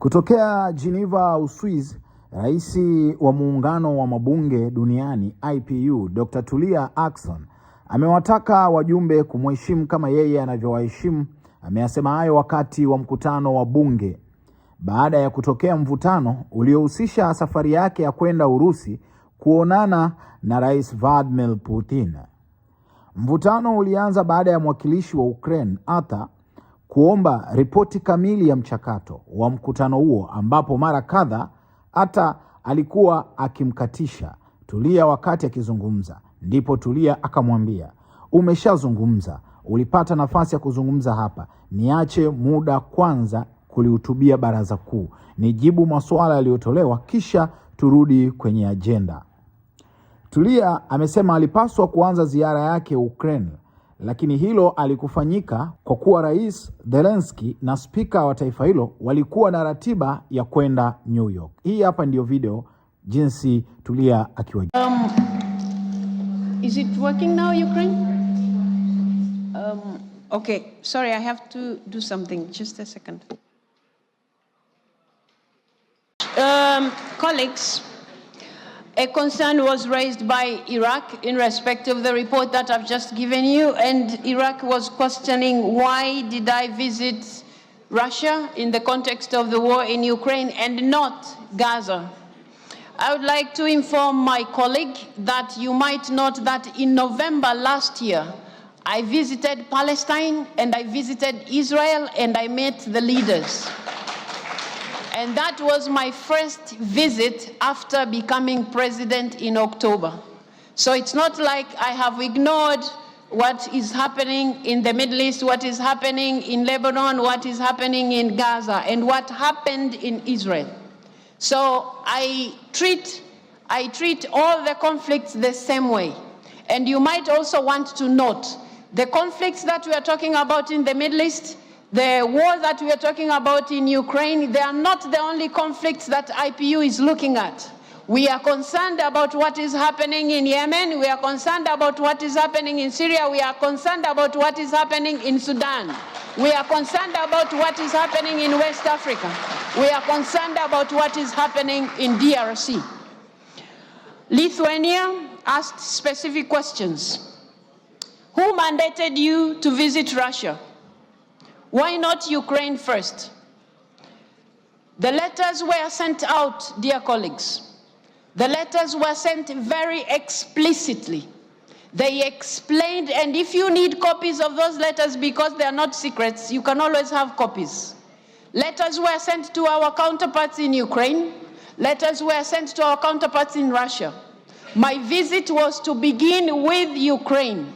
Kutokea Geneva, Uswizi, Rais wa muungano wa mabunge duniani IPU, Dr. Tulia ACKSON, amewataka wajumbe kumheshimu kama yeye anavyowaheshimu. Ameyasema hayo wakati wa mkutano wa Bunge baada ya kutokea mvutano uliohusisha safari yake ya kwenda Urusi kuonana na Rais Vladimir Putin. Mvutano ulianza baada ya mwakilishi wa Ukrain Akataa kuomba ripoti kamili ya mchakato wa mkutano huo, ambapo mara kadhaa hata alikuwa akimkatisha Tulia wakati akizungumza. Ndipo Tulia akamwambia, umeshazungumza, ulipata nafasi ya kuzungumza hapa, niache muda kwanza kulihutubia baraza kuu, nijibu maswala yaliyotolewa kisha turudi kwenye ajenda. Tulia amesema alipaswa kuanza ziara yake Ukrain, lakini hilo alikufanyika kwa kuwa Rais Zelensky na spika wa taifa hilo walikuwa na ratiba ya kwenda New York. Hii hapa ndio video jinsi Tulia akiwa. Is it working now, Ukraine? Okay, sorry, I have to do something. Just a second. Colleagues, a concern was raised by Iraq in respect of the report that I've just given you, and Iraq was questioning why did I visit Russia in the context of the war in Ukraine and not Gaza. I would like to inform my colleague that you might note that in November last year, I visited Palestine and I visited Israel and I met the leaders. And that was my first visit after becoming president in October. So it's not like I have ignored what is happening in the Middle East, what is happening in Lebanon, what is happening in Gaza, and what happened in Israel. So I treat all the conflicts the same way. And you might also want to note the conflicts that we are talking about in the Middle East, the war that we are talking about in Ukraine, they are not the only conflicts that IPU is looking at. We are concerned about what is happening in Yemen. We are concerned about what is happening in Syria. We are concerned about what is happening in Sudan. We are concerned about what is happening in West Africa. We are concerned about what is happening in DRC. Lithuania asked specific questions. Who mandated you to visit Russia? Why not Ukraine first? The letters were sent out, dear colleagues. The letters were sent very explicitly. They explained, and if you need copies of those letters because they are not secrets, you can always have copies. Letters were sent to our counterparts in Ukraine. Letters were sent to our counterparts in Russia. My visit was to begin with Ukraine.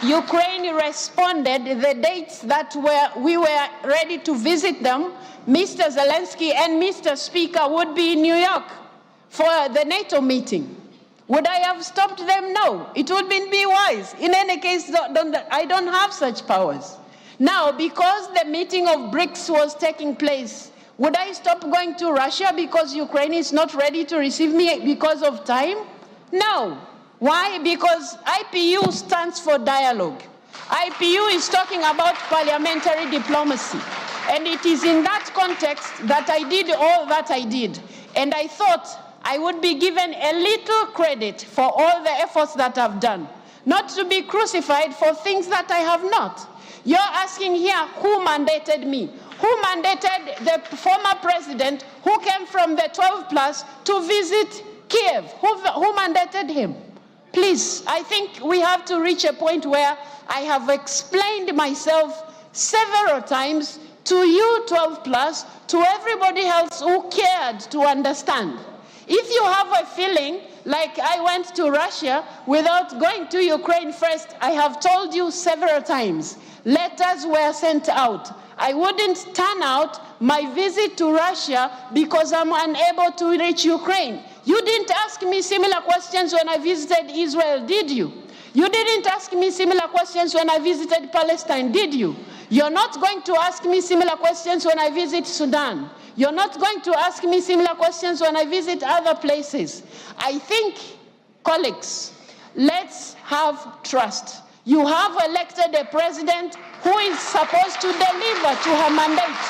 Ukraine responded the dates that we were ready to visit them. Mr. Zelensky and Mr. Speaker would be in New York for the NATO meeting. Would I have stopped them? No. It would be wise. In any case, I don't have such powers. Now, because the meeting of BRICS was taking place, would I stop going to Russia because Ukraine is not ready to receive me because of time? No. Why? Because IPU stands for dialogue. IPU is talking about parliamentary diplomacy. And it is in that context that I did all that I did. And I thought I would be given a little credit for all the efforts that I've done, not to be crucified for things that I have not. You're asking here who mandated me. Who mandated the former president who came from the 12 plus to visit Kiev? Who mandated him? Please, I think we have to reach a point where I have explained myself several times to you 12 plus, to everybody else who cared to understand. If you have a feeling like I went to Russia without going to Ukraine first, I have told you several times, letters were sent out. I wouldn't turn out my visit to Russia because I'm unable to reach Ukraine. You didn't ask me similar questions when I visited Israel, did you? You didn't ask me similar questions when I visited Palestine, did you? You're not going to ask me similar questions when I visit Sudan. You're not going to ask me similar questions when I visit other places. I think, colleagues, let's have trust. You have elected a president who is supposed to deliver to her mandate.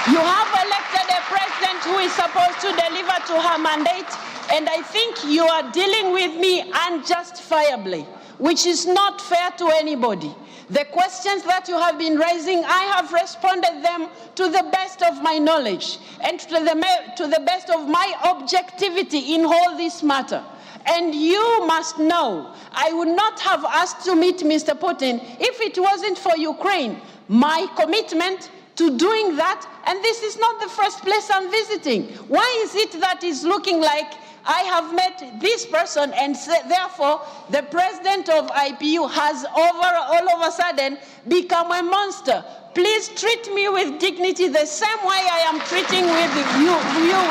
You have elected a president who is supposed to deliver to her mandate, and I think you are dealing with me unjustifiably, which is not fair to anybody. The questions that you have been raising, I have responded them to the best of my knowledge and to the best of my objectivity in all this matter. And you must know, I would not have asked to meet Mr. Putin if it wasn't for Ukraine. My commitment to doing that, and this is not the first place I'm visiting. Why is it that it's looking like I have met this person and therefore the president of IPU has all of a sudden become a monster? Please treat me with dignity the same way I am treating you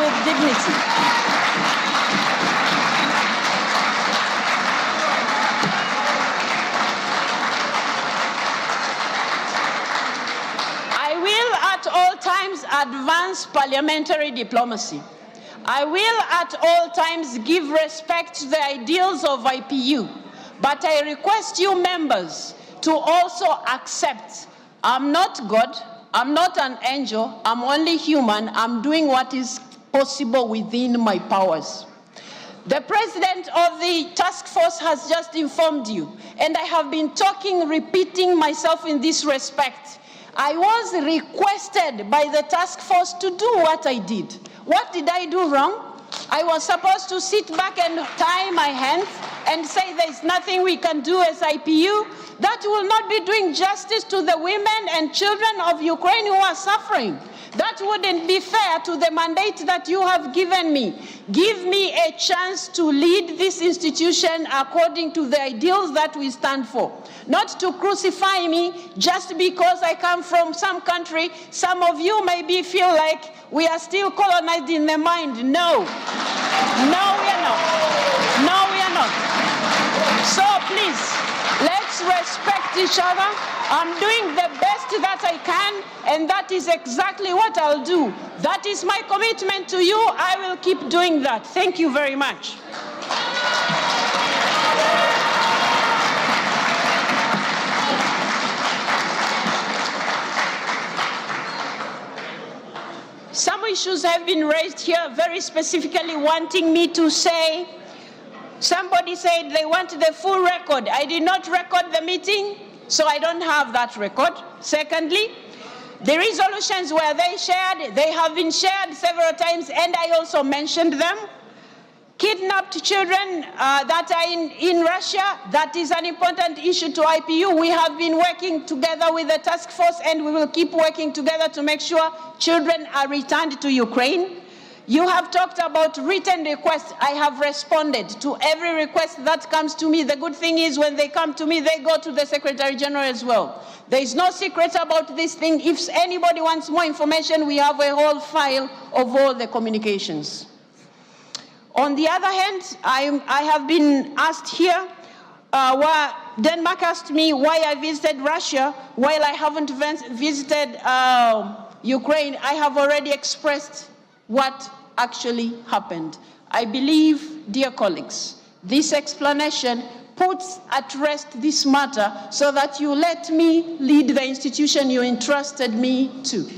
with dignity. At all times advance parliamentary diplomacy. I will at all times give respect to the ideals of IPU, but I request you members to also accept I'm not God, I'm not an angel, I'm only human, I'm doing what is possible within my powers. The president of the task force has just informed you, and I have been repeating myself in this respect. I was requested by the task force to do what I did. What did I do wrong? I was supposed to sit back and tie my hands and say there's nothing we can do as IPU. That will not be doing justice to the women and children of Ukraine who are suffering. That wouldn't be fair to the mandate that you have given me. Give me a chance to lead this institution according to the ideals that we stand for. Not to crucify me just because I come from some country. Some of you maybe feel like we are still colonized in the mind. No. No, we are not. No, we are not. So please, let's respect each other. I'm doing the best that I can, and that is exactly what I'll do. That is my commitment to you. I will keep doing that. Thank you very much. Some issues have been raised here, very specifically wanting me to say, somebody said they want the full record. I did not record the meeting, so I don't have that record. Secondly, the resolutions were they have been shared several times, and I also mentioned them. Kidnapped children that are in Russia, that is an important issue to IPU. We have been working together with the task force, and we will keep working together to make sure children are returned to Ukraine. You have talked about written requests. I have responded to every request that comes to me. The good thing is when they come to me, they go to the Secretary General as well. There is no secret about this thing. If anybody wants more information, we have a whole file of all the communications. On the other hand, I have been asked here, Denmark asked me why I visited Russia while I haven't visited Ukraine. I have already expressed what actually happened. I believe, dear colleagues, this explanation puts at rest this matter so that you let me lead the institution you entrusted me to.